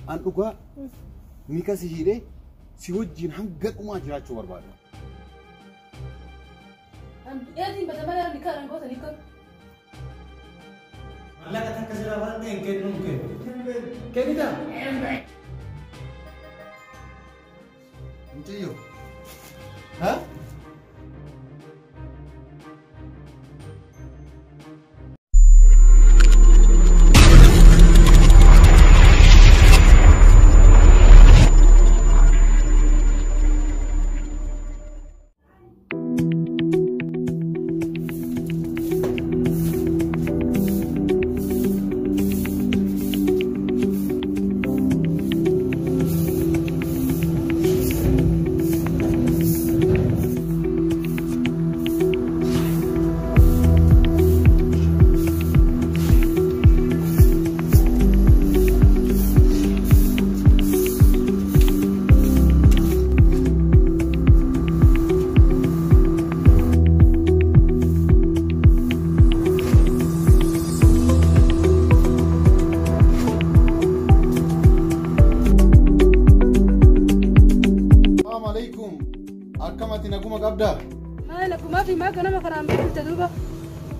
an dhugaa ni kasi hidhee si wajjin hanga dhumaa jiraachuu barbaada. Eetiin badamala ni karan goota ni kor. Mallaqa takka jira waan ta'e kennuun kennu. Kennita. Mucayyo. Ha?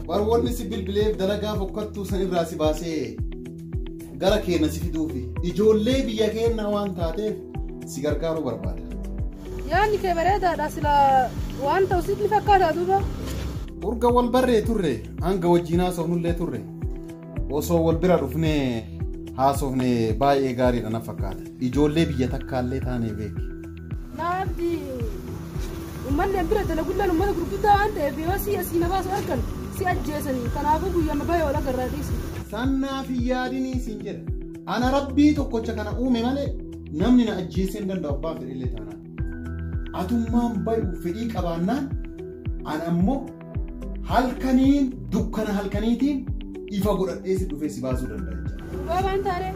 Warwoonni si bilbileef dalagaa fokkattuu san irraa si baasee gara keenya si fiduufi ijoollee biyya keenya waan taateef si gargaaruu barbaada. Yaanni kee bareedaadha sila waan ta'u sitti fakkaata duuba. Urga wal barree turre hanga wajjin haasofnullee turre osoo wal bira dhufnee haasofne baay'ee gaariidha na fakkaata. Ijoollee biyya takkaallee taanee beeki. Naabdi ummanni bira dalagullaan ummata gurguddaa waan ta'eef yoo si asii na baasu argan. Si ajjeesanii kanaafuu guyyaa mabaa wala garraadhiisi. Sannaaf yaadinii siin jedha. Ana rabbii tokkocha kana uume malee namni na ajjeesee hin danda'u abbaa fedhillee taanaan. Atummaan bayu fedhii qabaannaan ana ammoo halkaniin dukkana halkaniitiin ifa godhadhee si dhufee si baasuu danda'a. Dhugaa waan taane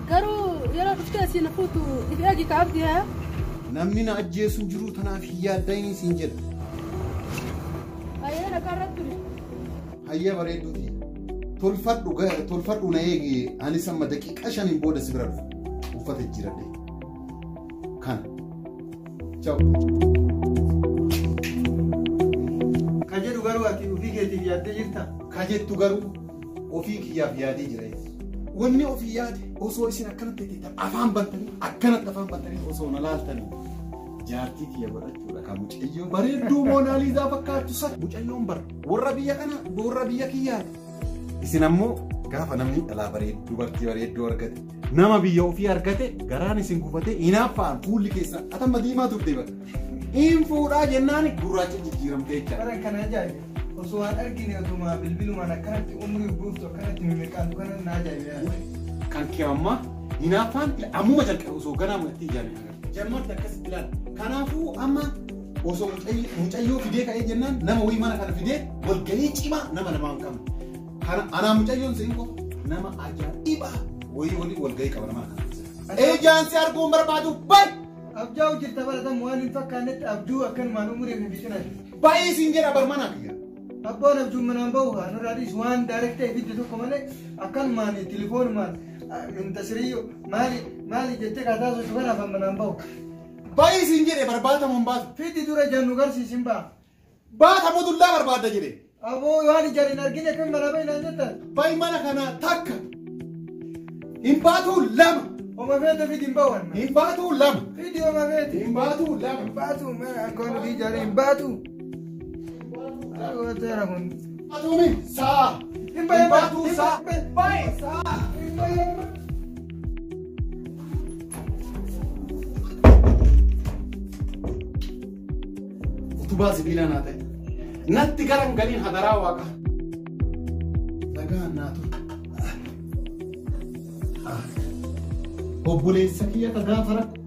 garuu yeroo dhuftee asiin fuutu ifi agi kaabdi haa. Namni na ajjeesu jiru tanaaf yaadinii siin jedha. Hayya bareedduuti. Tolfadhu na eegi anis amma daqiiqaa 5 booda si bira dhufu. Uffata jijjiiradhe. Kana. Ciao. Kajedhu garuu ati ofii keetiif yaaddee jirta? Kajettu garuu ofii kiyyaaf yaadee jira. Wanni ofii yaade osoo isin akkanatti ta'e afaan bantanii akkanatti afaan bantanii osoo na laaltanii. Jaartii kiyya godhachuudha kan mucayyoo bareedduu moonaaliizaa fakkaattu sa mucayyoon bar warra biyya kana warra biyya kiyyaati. Isin ammoo gaafa namni dhalaa bareedduu dubartii bareedduu argate nama biyya ofii argate garaan isin gufatee hinaaffaan fuulli keessan atamma diimaa turte bara. Hin fuudhaa jennaan gurraacha jijjiiramtee jecha. Bara kana ajaa'iba. Osoo waan argine otuma bilbilumaan akkanatti umrii guutuu akkanatti mimmiqaatu kana na ajaa'iba. Kan kee amma hinaaffaan ammuma jalqabu osoo ganaa mul'atti ijaarame. Jammarti akkasitti ilaala. Kanaafuu amma osoo mucayyoo fidee ka'ee jennaan nama wayii mana kana fidee walgahii cimaa nama namaa hin qabne. Kana anaa mucayyoon se'in qofa nama ajaa'ibaa wayii walgahii qaba nama kana. Eejaansi arguun barbaadu baay'ee. Abjaa hojjeta baratamu waan hin fakkaannetti abduu akkanumaan umurii fi biqilaa. Baay'ee siin jedha barmanaa kiyya. Abbaan abjuun manaan bahu nurraadhiis waan daarektee fidde tokko malee akkanumaan tilifoonumaan intasiriyyo maali jettee kaataa sochii kanaaf manaan bahu. Baay'ee siin jedhe barbaadamu hin baatu. Fiddi dura jannu garsiisin ba'a. Baatamu dullaa barbaada jedhe. Aboo waan ijaan hin argine kan mana baay'inaan jettan. Baay'ee mana kana takka. Hin baatu lama. Oma feete fiddi hin bawan. Hin baatu lama. Fiddi oma feete. Hin baatu lama. Hin baatu mana akkoon fi ijaaree hin baatu. Teera kun. Atumi saa. Hin baatu saa. Baay'ee saa. Utubaa sibiila naa ta'e. Natti garan galiin hadaraa waaqa. Dhagaan naa ture. Obboleessa kiyya ka gaafa rakku.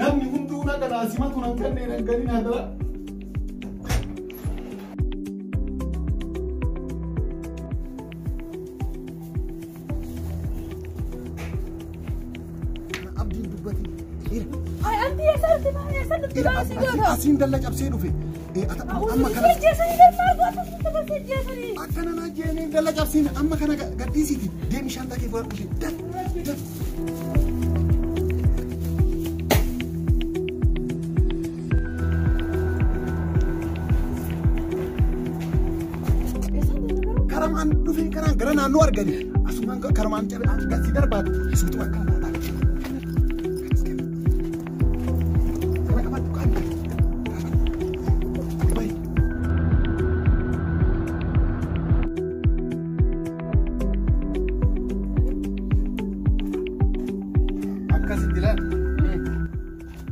Namni hunduu na gadaasima tunan kanneen galiin hadaraa. Asin dalla cabsee dhufe. Amma kana. Akkana na jeeni dalla cabsiin amma kana gadhiisiiti. Deemi shantaa kee fudhadhu. naannoo arganii asumaan karmaan cabee gadi darbaatu isuutu akka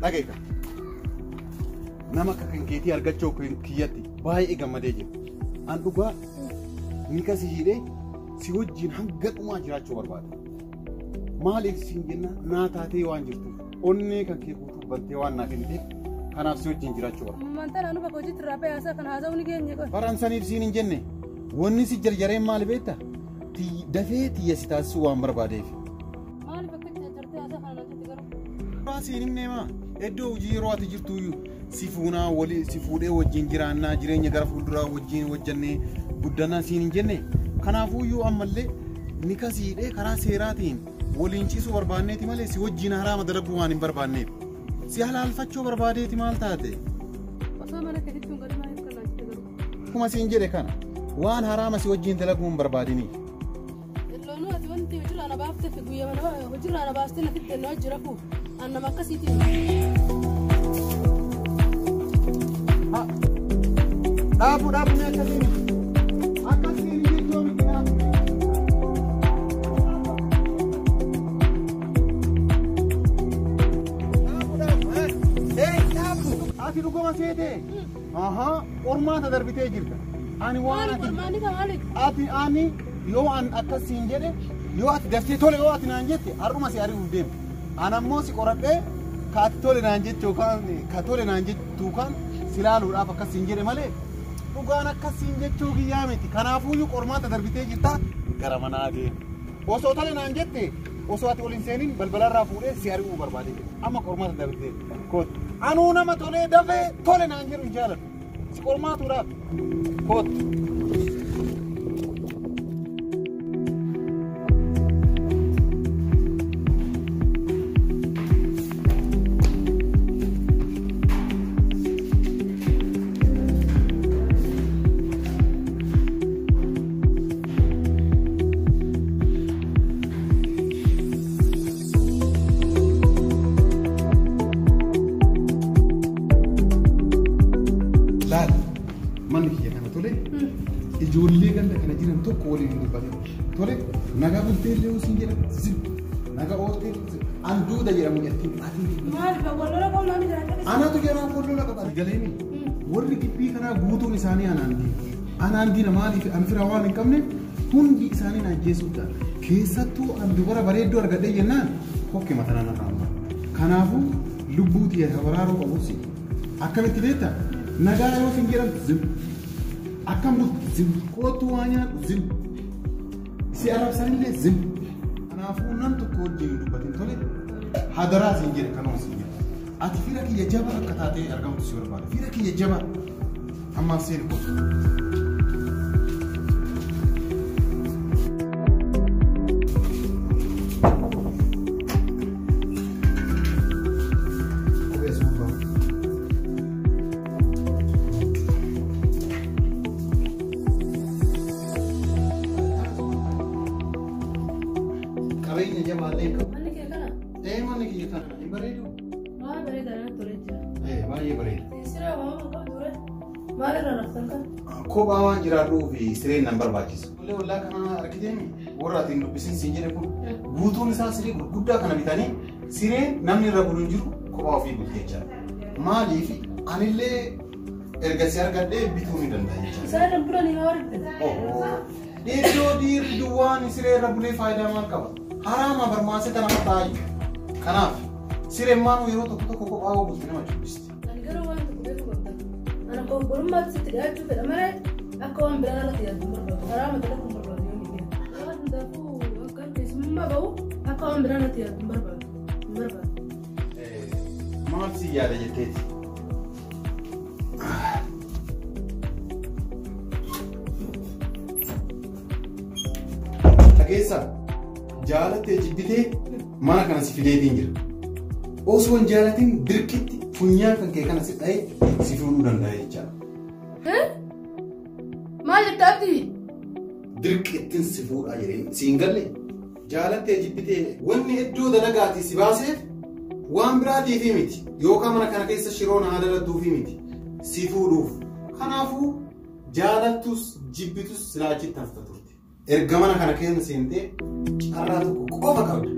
dhageeka nama akka kan keetii argachuu kiyyatti baay'ee gammadee jira. An dhugaa ni kasi hidhee si wajjin hanga dhumaa jiraachuu barbaada. Maaliif siin jenna naa taatee waan jirtuuf onnee kan kee guutuu bantee waan naa kenniteef kanaaf si wajjin jiraachuu barbaada. Mantaan anu bakka hojiitti irraa bayaasaa kan haasa'u ni geenye qoy. Faransaniif siin hin jenne wanni si jarjareen maali beekta? Dafee xiyya si taasisuu waan barbaadeef. Maaliif akka jarjartee haasaa kana natti garuu? Siin hin neema iddoo hojii yeroo ati jirtu si fuunaa walii si fuudhee wajjin jiraannaa jireenya gara fuulduraa wajjin hojjannee guddannaa siin hin jenne. Kanaafuyyuu ammallee ni kasiidhee karaa seeraatiin waliin ciisuu barbaanneeti malee si wajjin haraama dalaguu waan hin barbaanneef. Si halaalfachuu barbaadeeti maal taate? Osoo mana keessatti hin gadhimaa hin kallaachite garuu. Akkuma siin jedhe kana waan haraama si wajjin dalaguu hin barbaadiniif. Illoonuu ati wanti hojirraa na baafteef guyyaa mana hojirraa na baastee na fitte na hojii rafuuf annama akkasiitiin. Dhaabu ni akkasiin. Akkasiin jechuun miti dhaabu. Dhaabu. Ati dhuguma seetee? Qormaata darbitee jirta. Ani waan ati yoo an akkasiin jedhe yoo ati daftee tole yoo ati naan jette har'uma si ari'uuf deema. An ammoo si qoradhee ka ati tole naan jettu kan si laaluudhaaf akkasiin jedhe malee dhugaan akkasiin jechuu kiyyaa miti. Kanaafuyyuu qormaata darbitee jirta gara manaa deema. Osoo tole naan jette osoo ati ol hin seeniin balbalarraa fuudhee si ari'uu barbaade. Amma qormaata darbitee kootu. Anuu nama tolee dafee tole naan jedhu hin jaalatu. Si qormaatuudhaaf kootu. Ijoollee ganda kana jiran tokko waliin hin dubbatin. Tole nagaa bultee illee siin jedha nagaa ooltee anduuda jedhamu jettiin. Maaliif wallola qonnaa ni jiraata? Anaatu jedhamu wallola qaba. Galeeni warri gibbii kanaa guutuun isaanii anaan diina maaliif an fira waan hin qabneef hundi isaanii naan jeessuudha. Keessattuu an dubara bareedduu argadhee jennaan hokke matanaan irraa. Kanaafuu lubbuutii habaraaroo qabuus akkamitti beekta nagaa yoo siin jedhan akkam zim kootu waa nyaatu zim si arabsanillee zim. Kanaafuu nam tokko wajjin dubbatin tole hadaraa siin jedhe kanuma siin jedhe ati fira kiyya jaba akka taatee argamtu si barbaada. Fira kiyya jaba ammaaf seeni kootu. Kophaa waan jiraadhuu fi sireen nan barbaachisu. Illee wallaa kana argiteemi warra atiin dubbisiin siin jedhe kun guutuun isaa siree gurguddaa kana bitanii sireen namni irra bulu hin jiru kophaa ofii bulti jechaadha. Maaliif anillee erga si argadhee bituu ni danda'a jechaadha. Isaan bulanii haa argite. Iddoo dhiirri duwwaan siree irra bulee faayidaa maal qaba? Haraama barmaasee kana maxxaayi. Kanaaf sireen maanuu yeroo tokko tokko kophaa hoo bulti nama jibbisti. Ani garuu waan tokko beeku qabda. Ana konkolummaatti sitti dhiyaachuu fedha malee akka waan biraa ala tajaajiluu barbaadu. Haraama dalaguu hin barbaadu yoo hin beeku. Waan hundaafuu akka keessummaa bahu akka waan biraa ala tajaajiluu barbaadu. Hin barbaadu. Maal si yaada jetteeti? Dhageessa jaalattee jibbitee mana kana si fideetiin jira. Osoo hin jaalatin dirqitti funyaan kan kee kana si dha'ee si fuudhuu danda'a jechaadha. Maal jettaati? dirqittiin si fuudhaa jedhee siin galle jaalattee jibbitee wanni iddoo dalagaatii si baaseef waan biraatiif miti yookaan mana kana keessa shiroon haa dalattuuf miti si fuudhuuf kanaafuu jaalattus jibbitus silaachitti hafta turte erga mana kana keessa seentee carraa tokko qofa qabda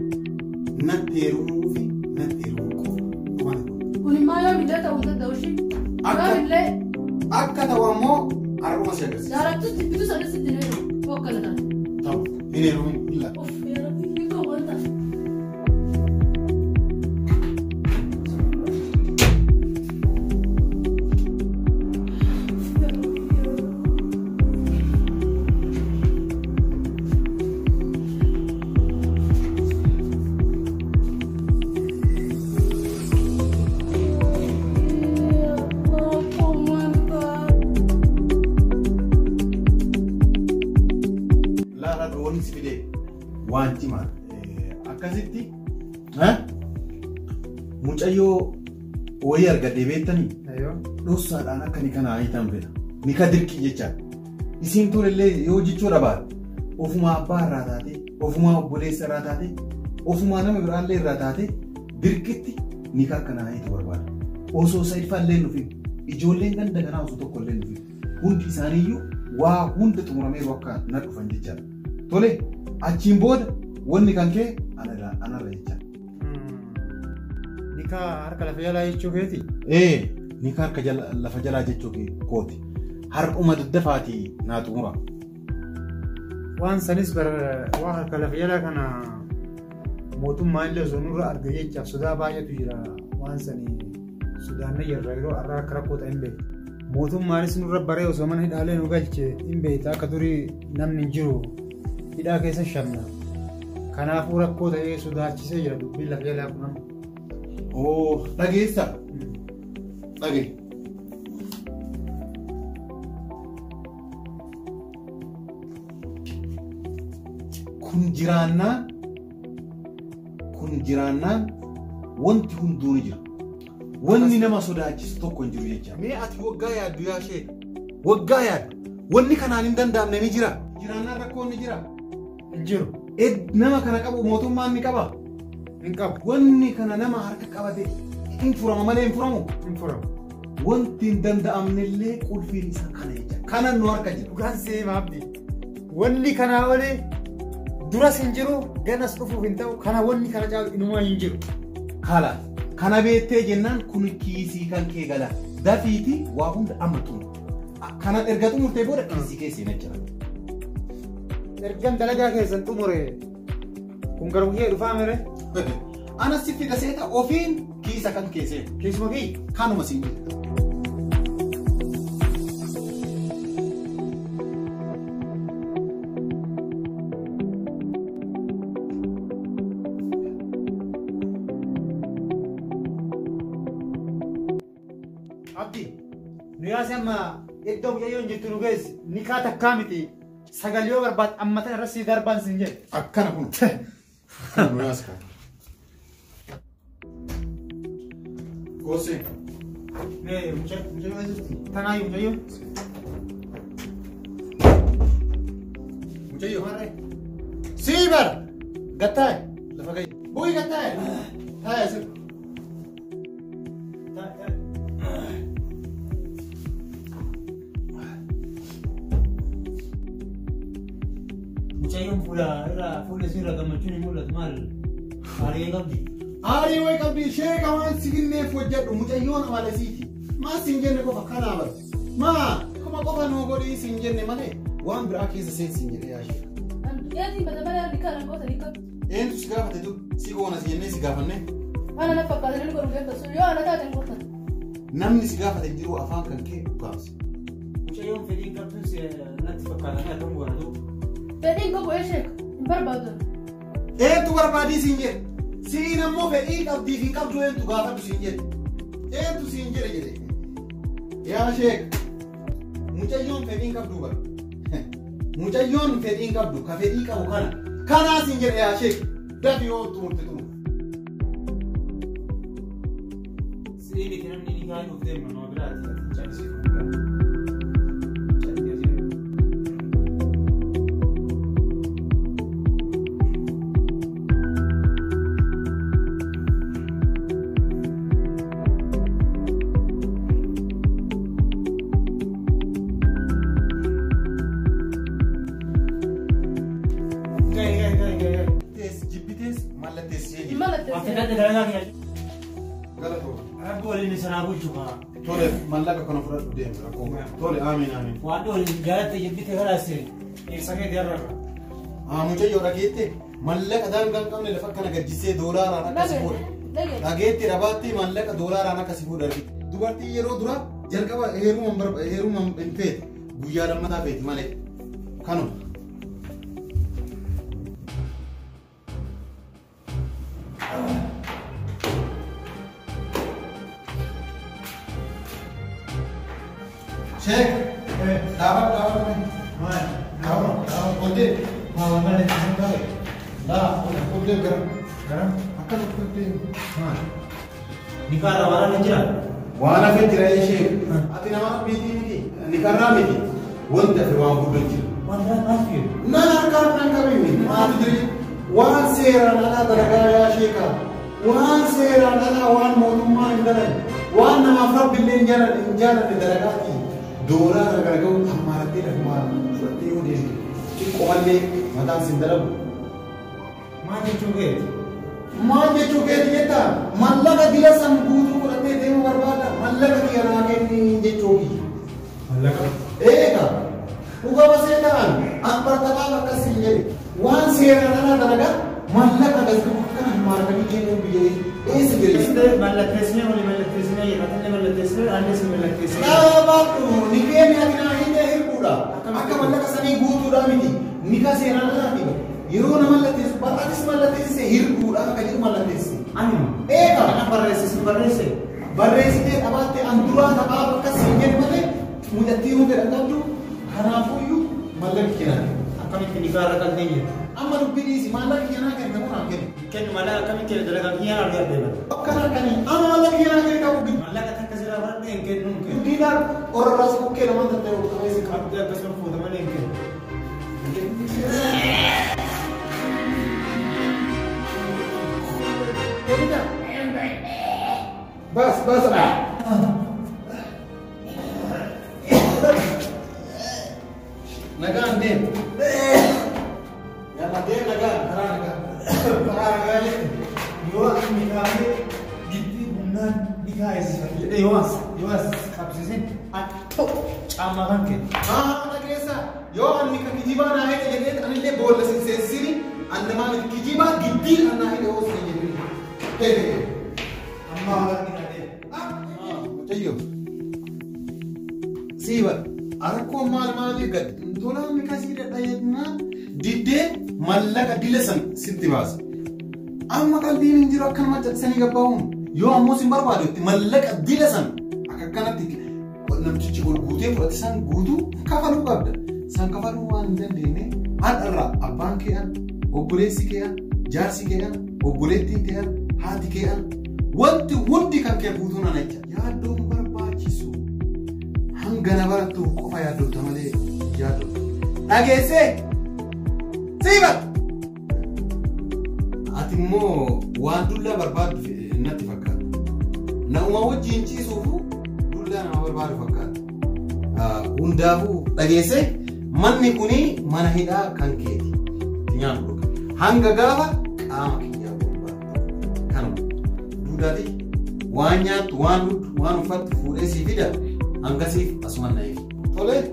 natti heerumuu fi natti heerumuu qofa kun immoo yoo midhaa ta'uu danda'u ishee akka ta'u ammoo har'uma si agarsiisa jaalattus jibbitus agarsiitti hin heerumu hoggana taate ta'u hin heerumin illa wanti maal akkasitti mucayyoo wayii argadhee beektanii dhossaadhaan akka ni kana hiitan fedha ni ka dirqii jechaa isiin tolellee yoo jechuudha baate ofumaa abbaa irraa taate ofumaa obboleessa irraa taate ofumaa nama biraallee irraa taate dirqitti ni ka akkana hiitu barbaada osoo sa'iifaallee nufi ijoolleen ganda kanaa osoo tokkollee nufi hundi isaaniiyyuu waa hunda xumurameeru akka na dhufan jechaadha tole achiin booda wanni kan kee anarra jecha. Nika harka lafa jalaa jechuu keeti? Nika harka lafa jalaa jechuu kooti. Har'uma daddafaatii naa xumura. Waan sanis waan harka lafa jalaa kana mootummaa illee osoo nurra arga jechaaf sodaa baay'eetu jira. Waan sanii Sudaanni yeroo yeroo har'a akka rakkoo ta'e hin beektu. Mootummaanis nurra baree osoo mana hidhaalee nu galche hin beektu akka durii namni hin jiru. Hidhaa keessa shamna. Kanaafuu rakkoo ta'ee sodaachisee jira dubbiin lafa jalaa kunan. Dhageessa. Dhagee. Kun jiraannaan wanti hunduu ni jira. Wanni nama sodaachisu tokko hin jiru jecha. Mee ati waggaa yaaddu yaa ishee waggaa yaaddu wanni kanaan hin danda'amne ni jira. Jiraannaan rakkoon ni jira. Hin jiru. Nama kana qabu mootummaan ni qaba. Hin qabu. Wanni kana nama harka qabate hin furama malee hin furamu. Hin furamu. Wanti hin danda'amnellee qulfiin isaa kana jecha. Kana nu harka jira. Dhugaan seema abdii. Wanni kanaa olee duras hin jiru ganas dhufuuf hin ta'u kana wanni kana caalu inumaa hin jiru. Haala kana beektee jennaan kun kiisii kan kee gala dafiiti waa hunda amma xumura. Kana erga xumurtee booda kiisii keessee na jira. Ergan dalagaa keessan xumure kun garuu kee dhufaa mere? Ana si fida seeta ofiin kiisa kan keessee. Kiisuma kee? Kanuma siin jira. Abdi, nuyaasi amma iddoo biyyoon jirtu nu geessi ni kaata akkaamiti sagaliyoo barbaad ammatan irra sii darbaan siin jedhe. Akkana kun. Nuyaas kaa. Goosee. Nee, mucayyoo eessuuti. Tanaayyuu mucayyoo. Mucayyoo harree. Sii bara. Gattaa'e. Lafa gahi. Bu'ii gattaa'e. Taa'e sirba. Mucayyoon fuula isirra gammachuun hin mul'atu maal? Aarii qabdi. Aarii wayi qabdi sheeka waan siginneef hojjedhu mucayyoon amalasiiti. Maa siin jenne qofa kanaa bara. Maa kuma qofa nuu godhii siin jenne malee waan biraa keessa seen siin jedhee yaa sheeka. Yaatiin bada malee harki kanan qoota ni qabdi. Eentu si gaafate dur si goona si jennee si gaafanne. Ana na fakkaate namni godhu beektu sun yoo ana taate hin qotan. Namni si gaafate jiru afaan kan kee gaafse. Mucayyoon fedhiin qabduun natti fakkaatanii akkam goona dur. Fedhiin qabu sheeka hin barbaadu. Eentu barbaadii siin jedhe. Siin ammoo fedhii qabdii fi qabdu eentu gaafadhu siin jedhe. Eentu siin jedhe jedhe. Yaa sheeka. Mucayyoon fedhiin qabdu bara. Mucayyoon fedhiin qabdu ka fedhii qabu kana. Kanaa siin jedhe yaa sheeka. Dafi yoo xumurte xumur. Siini kan namni ni gaa'ee of deemnu nama biraati. Ati dhatte dalagaa kiyya. Galatoo. Rabbi waliin sanaa bulchu kaa. Tole mallaqa kana fudhadhu deemu rakkoo. Tole amiin. Waan waliin jaalatte jibbite kalaase. Ibsa kee diarra. Mucayyoo dhageette mallaqa daangaan qabne lafa kana gajjisee doolaaraan akkasi fuudha. Dhageetti dhabaatti mallaqa doolaaraan akkasi fuudha. Dubartii yeroo dura jalqaba heeruma hin feete guyyaa lammataa feeti malee kanuma. Sheek daawwan kontee Maamala kan kau. kontee garam akkana kontee Nikah rawanan ni jiran. waan hafe jira ishee ati nama biitii miti nikarraa miti wanta fi waan guddaa jira. Mana nafi. Nan harkaan kan qabimi maati jiri waan seeraan alaa dalagaa yaa sheekaa waan seeraan alaa waan mootummaa hin dalan waan namaaf rabbillee hin jaalanne dalagaati doolaara garagahu hammarattee lafumaan fudhattee yoo deemte xiqqoomallee mataan sin dalagu. Mana cukup. Maal jechuu keeti jettaa mallaqa dila san guutuu fudhattee deemuu barbaada mallaqa kiyyanaa kenni jechuufi. Mallaqa. Eega dhuga basee ta'an akbartabaa akkasii jedhe waan seeraan alaa dalagaa mallaqa gasguu kana maarkanii kennuun biyya eessa jireessa. Kita malatesnya oleh malatesnya ya katanya malatesnya anda sih malatesnya. Dhaabaatu ni keenya ati naa hidhee hirbuudha akka mallaqa sanii guutuudha miti ni ka seeraan alaati yeroo nama mallateessu baraatis mallateessise hirbuudha akka jedhu mallateesse. Anu. Eega Anak barreesse. barreessitee qabaatte an duraa taphaaf akkasii jedhu malee mudattii nu fedhan qabdu kanaafuyyuu mallaqi kennan. Akkamitti nikah irra qalteenye. Amma dubbii dhiisi mallaqi kennaa kenna kun haa kennu. Kennu mallaqa akkamitti dalagaa kiyyan argaa deeman. Akkana kanii amma mallaqi kennaa kenna qabu gidi. Mallaqa takka sirraa baradhee hin kennuun kennu. Diinaar orraas bukkee nama tattee qabeessi qabu. Abdii akkasuma fuuta malee hin kennu. Bas. Nagaan deem. Yalla deem nagaan karaa nagaan jechuudha. Yoo akka nikahee giddii humnaan nikah eegsisa jedhee yoo as qabsiisin attoo caammaa kan kennu. Kana keessa yoo ani kan kijibaa naa hidhe jedhee anillee boolla sinseessini annamaa miti kijibaa giddii annaa hidhe hoosee jedhee. Amma haala dinagdee. Mucayyoo. Siiba arkoo maal gad tolaan mikasii dhadhayeednaa diddee mallaqa dila san sitti baasa. Amma qalbiin hin jiru akkanuma jaksanii gabbaa'uun yoo ammoo sin barbaadu itti mallaqa dila san akka akkanatti namtichi guutee fudhate san guutuu kafaluu qabda. San kafaluu waan hin dandeenye haadharraa abbaan kee'an obboleessi kee'an jaarsi kee'an obboleettiin kee'an haati kee'an wanti hundi kan kee guutuu nana jecha yaaddoon barbaachisu hanga na barattuuf qofa yaaddoota malee yaaddoota. Dhageessee siiba. Ati immoo waan dullaa barbaadu natti fakkaata. Nama wajjin ciisuufu dullaa nama barbaadu fakkaata. Hundaafuu dhageessee manni kuni mana hidhaa kan keeti. Nyaatu dhuga. Hanga gaafa qaama kiyyaa barbaadu. Kanuma. Duudaatii waan nyaattu waan uffattu fuudhee sii fida hangasiif asuma na eegi. Tolee.